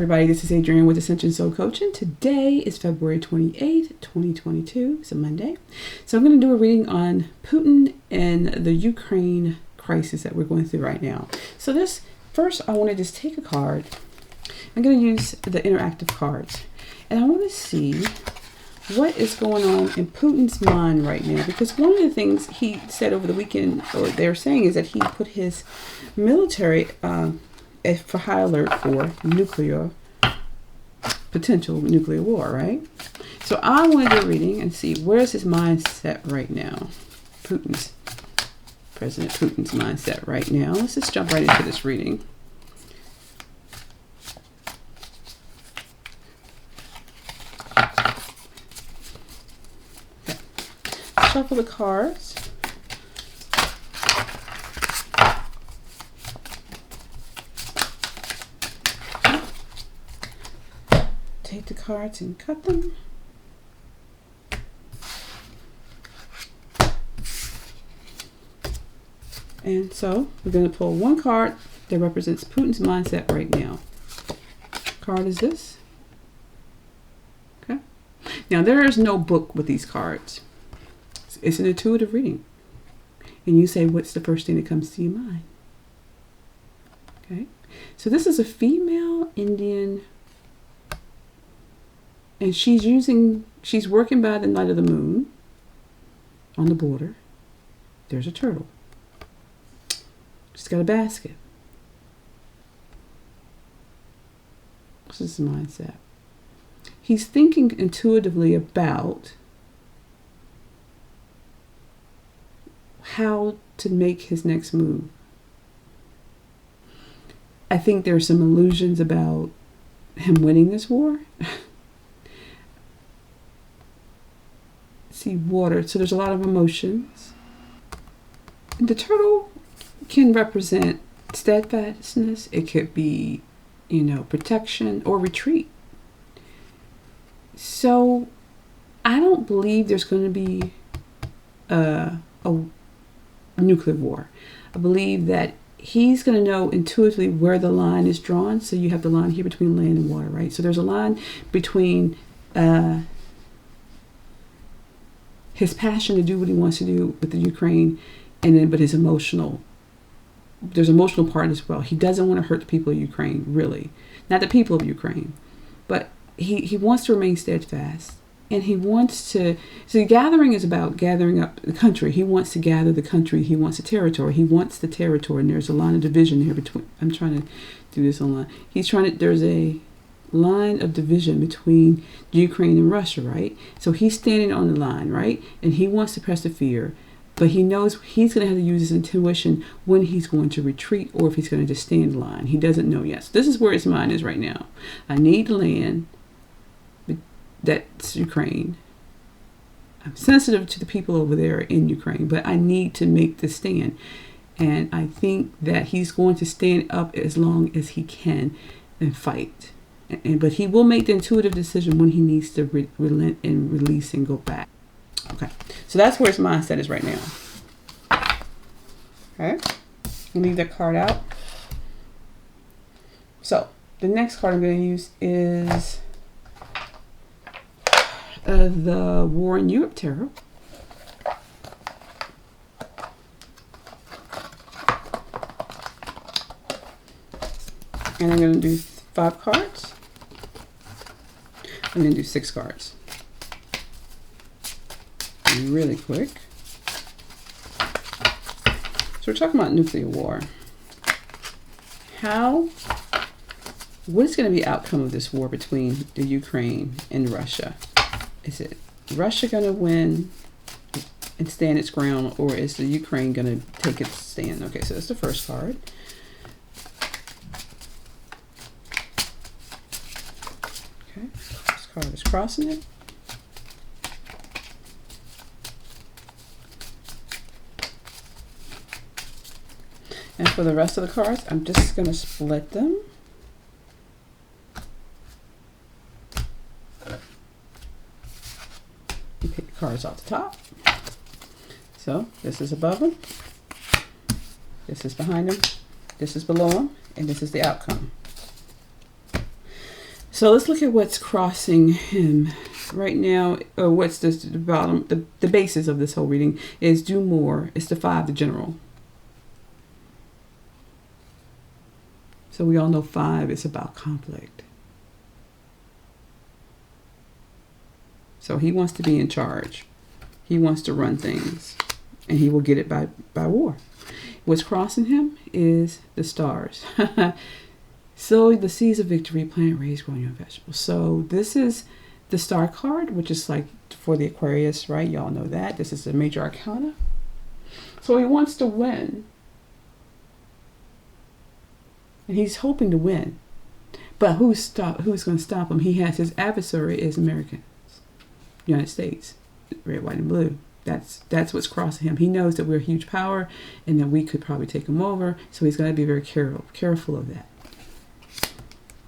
everybody, this is Adrienne with Ascension Soul Coach, and today is February 28th, 2022. It's a Monday. So I'm going to do a reading on Putin and the Ukraine crisis that we're going through right now. So this, first I want to just take a card. I'm going to use the interactive cards, and I want to see what is going on in Putin's mind right now, because one of the things he said over the weekend, or they're saying, is that he put his military for high alert for potential nuclear war, right? So I want to do a reading and see where's his mindset right now. President Putin's mindset right now. Let's just jump right into this reading. Okay. Shuffle the cards. Take the cards and cut them. And so we're going to pull one card that represents Putin's mindset right now. Card is this. Okay. Now there is no book with these cards. It's an intuitive reading. And you say, what's the first thing that comes to your mind? Okay. So this is a female Indian, and she's working by the light of the moon on the border. There's a turtle. She's got a basket. This is his mindset. He's thinking intuitively about how to make his next move. I think there's some illusions about him winning this war. See, water, so there's a lot of emotions. And the turtle can represent steadfastness. It could be, protection or retreat. So I don't believe there's going to be a nuclear war. I believe that he's going to know intuitively where the line is drawn. So you have the line here between land and water, right? So there's a line between his passion to do what he wants to do with the Ukraine, but there's emotional part as well. He doesn't want to hurt the people of Ukraine, really. Not the people of Ukraine, but he wants to remain steadfast. And he wants to, so gathering is about gathering up the country. He wants to gather the country. He wants the territory. He wants the territory. And there's a line of division here between, I'm trying to do this online. There's a line of division between Ukraine and Russia, right? So he's standing on the line, right? And he wants to persevere, but he knows he's going to have to use his intuition when he's going to retreat or if he's going to just stay in the line. He doesn't know yet. So this is where his mind is right now. I need land. That's Ukraine. I'm sensitive to the people over there in Ukraine, but I need to make the stand. And I think that he's going to stand up as long as he can and fight. But he will make the intuitive decision when he needs to relent and release and go back. Okay, so that's where his mindset is right now. Okay, leave that card out. So the next card I'm going to use is the War in Europe Tarot. And I'm going to do 5 cards. I'm going to do 6 cards. Really quick. So we're talking about nuclear war. What is going to be the outcome of this war between the Ukraine and Russia? Is it Russia going to win and stand its ground, or is the Ukraine going to take its stand? Okay, so that's the first card. Okay, this card is crossing it. And for the rest of the cards, I'm just going to split them. You pick the cards off the top. So this is above them, this is behind them, this is below them, and this is the outcome. So let's look at what's crossing him right now. Or what's the bottom, the basis of this whole reading is do more. It's the 5, the general. So we all know 5 is about conflict. So he wants to be in charge. He wants to run things. And he will get it by war. What's crossing him is the stars. So the seeds of victory, plant, raise, growing your vegetables. So this is the star card, which is like for the Aquarius, right? Y'all know that. This is the major arcana. So he wants to win. And he's hoping to win. But who's going to stop him? He has his adversary is Americans, United States, red, white, and blue. That's what's crossing him. He knows that we're a huge power and that we could probably take him over. So he's got to be very careful of that.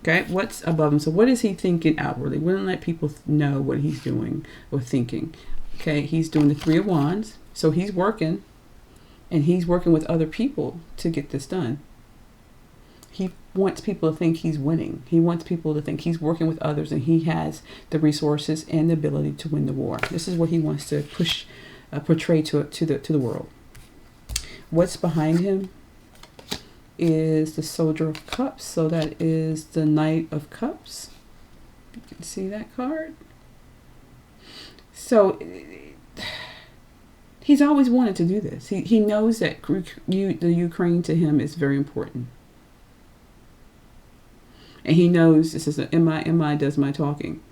Okay, what's above him? So what is he thinking outwardly? We don't let people know what he's doing or thinking. Okay, he's doing the 3 of Wands. So he's working, and he's working with other people to get this done. He wants people to think he's winning. He wants people to think he's working with others and he has the resources and the ability to win the war. This is what he wants to portray to the world. What's behind him is the Soldier of Cups. So that is the Knight of Cups. You can see that card. So he's always wanted to do this. He knows that the Ukraine to him is very important. And he knows this is MI does my talking.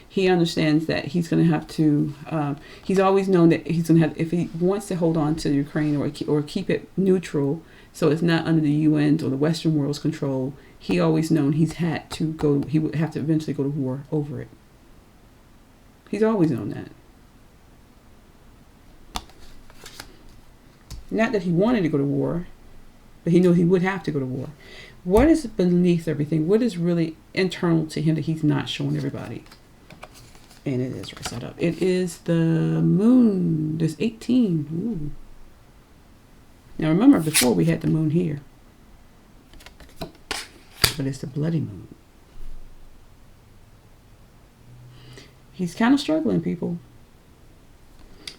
He understands that he's going to have to, he's always known that he's going to have, if he wants to hold on to Ukraine or keep it neutral, so it's not under the UN's or the Western world's control, he always known he would have to eventually go to war over it. He's always known that. Not that he wanted to go to war, but he knew he would have to go to war. What is beneath everything? What is really internal to him that he's not showing everybody? And it is right side up. It is the moon. There's 18. Ooh. Now remember, before we had the moon here. But it's the bloody moon. He's kind of struggling, people.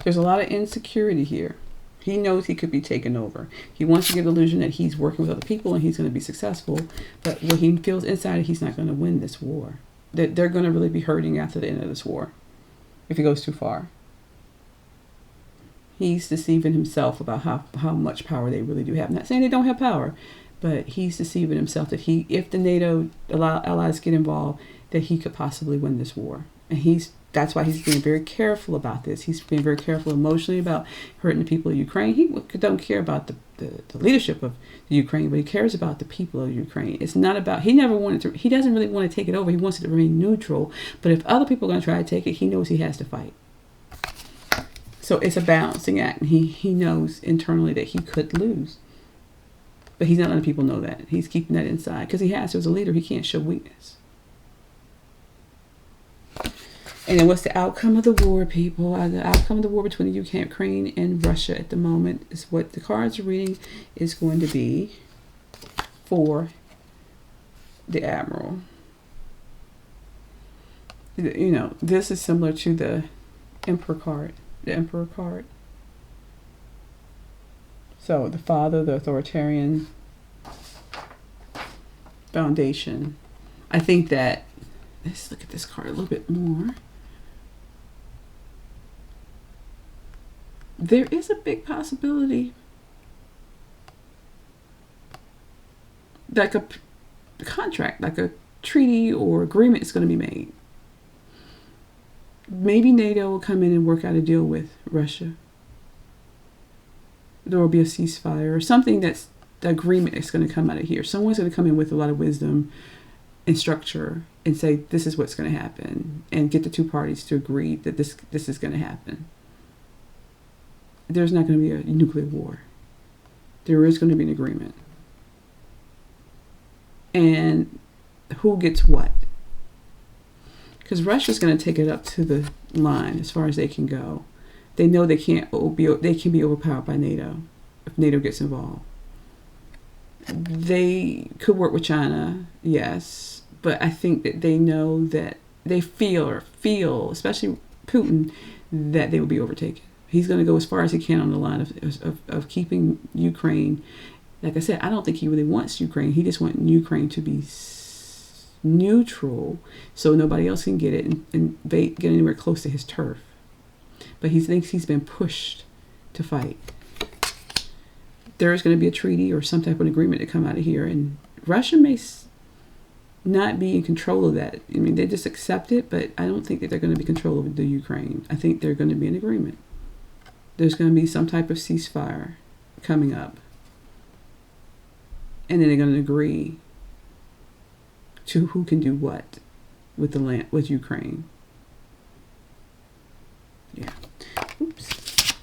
There's a lot of insecurity here. He knows he could be taken over. He wants to give the illusion that he's working with other people and he's going to be successful. But what he feels inside, he's not going to win this war. That they're going to really be hurting after the end of this war if he goes too far. He's deceiving himself about how much power they really do have. I'm not saying they don't have power, but he's deceiving himself that if the NATO allies get involved, that he could possibly win this war. And that's why he's being very careful about this. He's being very careful emotionally about hurting the people of Ukraine. He don't care about the leadership of the Ukraine, but he cares about the people of Ukraine. It's not about, he doesn't really want to take it over. He wants it to remain neutral. But if other people are going to try to take it, he knows he has to fight. So it's a balancing act. And he knows internally that he could lose. But he's not letting people know that. He's keeping that inside. Because he has to, as a leader, he can't show weakness. And then what's the outcome of the war, people? The outcome of the war between the Ukraine and Russia at the moment is what the cards are reading is going to be for the Admiral. You know, this is similar to the Emperor card. The Emperor card. So the father, the authoritarian foundation. I think that, let's look at this card a little bit more. There is a big possibility like a contract, like a treaty or agreement is going to be made. Maybe NATO will come in and work out a deal with Russia. There will be a ceasefire or something that's the agreement that's going to come out of here. Someone's going to come in with a lot of wisdom and structure and say this is what's going to happen and get the two parties to agree that this is going to happen. There's not going to be a nuclear war. There is going to be an agreement. And who gets what? Because Russia's going to take it up to the line as far as they can go. They know they can be overpowered by NATO if NATO gets involved. They could work with China, yes, But I think that they know that they feel, especially Putin, that they will be overtaken. He's going to go as far as he can on the line of keeping Ukraine. Like I said, I don't think he really wants Ukraine. He just wants Ukraine to be neutral so nobody else can get it and get anywhere close to his turf. But he thinks he's been pushed to fight. There's going to be a treaty or some type of agreement to come out of here, and Russia may not be in control of that. I mean, they just accept it, but I don't think that they're going to be in control of the Ukraine. I think they're going to be in agreement. There's going to be some type of ceasefire coming up, and then they're going to agree to who can do what with the land, with Ukraine. Yeah. Oops.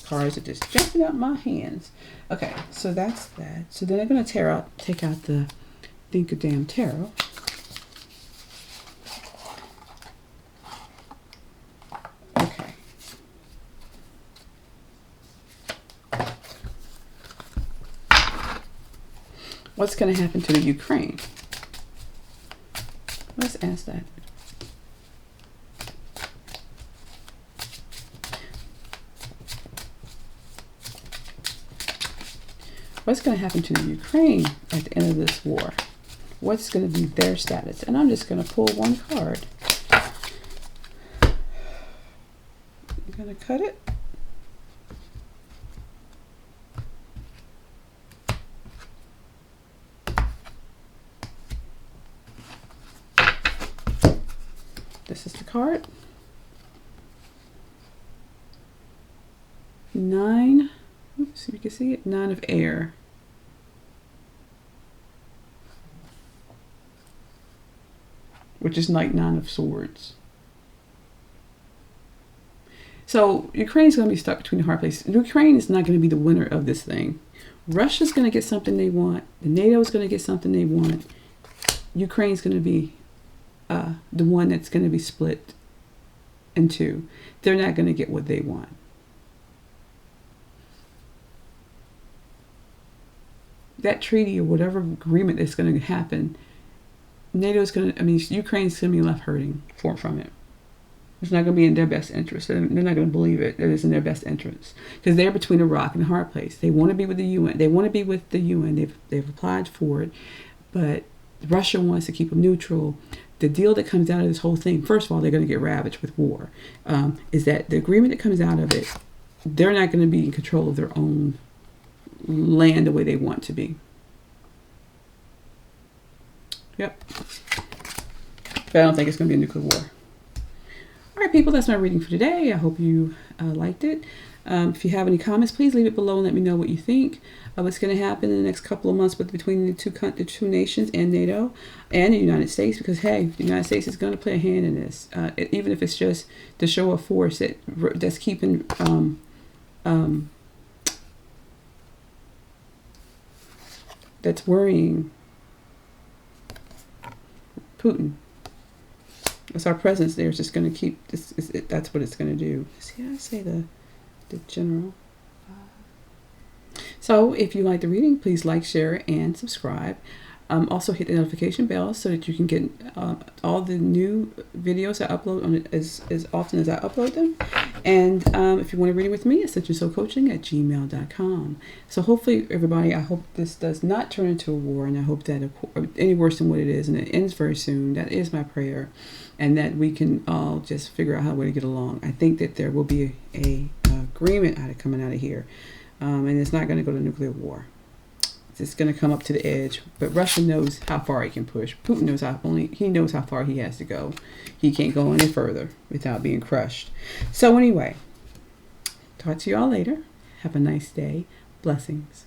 Cards are just jumping out my hands. Okay, so that's that. So then I'm going to take out the Think of Damn Tarot. Okay. What's going to happen to the Ukraine? Let's ask that. What's going to happen to the Ukraine at the end of this war? What's going to be their status? And I'm just going to pull one card. I'm going to cut it. This is the card. 9. Oops, you can see it. 9 of air. Which is like 9 of swords. So Ukraine's going to be stuck between a hard place. Ukraine is not going to be the winner of this thing. Russia's going to get something they want. The NATO is going to get something they want. Ukraine's going to be the one that's going to be split in two. They're not going to get what they want. That treaty or whatever agreement that's going to happen, NATO's going to, Ukraine's going to be left hurting from it. It's not going to be in their best interest. They're not going to believe it. It is in their best interest. Because they're between a rock and a hard place. They want to be with the UN. They want to be with the UN. They've applied for it. But Russia wants to keep them neutral. The deal that comes out of this whole thing, first of all, they're going to get ravaged with war, is that the agreement that comes out of it, they're not going to be in control of their own land the way they want to be. Yep. But I don't think it's going to be a nuclear war. All right, people, that's my reading for today. I hope you liked it. If you have any comments, please leave it below and let me know what you think of what's going to happen in the next couple of months between the two nations and NATO and the United States. Because, hey, the United States is going to play a hand in this, even if it's just to show a force that's keeping that's worrying Putin. It's our presence there. It's just going to keep this. That's what it's going to do. See how I say the general. So if you like the reading, please like, share, and subscribe. Also hit the notification bell so that you can get all the new videos I upload on it as often as I upload them. And if you want to read it with me, Ascension Soul Coaching at gmail.com. So hopefully, everybody, I hope this does not turn into a war, and I hope that any worse than what it is, and it ends very soon. That is my prayer, and that we can all just figure out how to get along. I think that there will be a agreement coming out of here, and it's not going to go to nuclear war. It's going to come up to the edge, but Russia knows how far he can push. Putin knows he knows how far he has to go. He can't go any further without being crushed. So anyway, talk to you all later. Have a nice day. Blessings.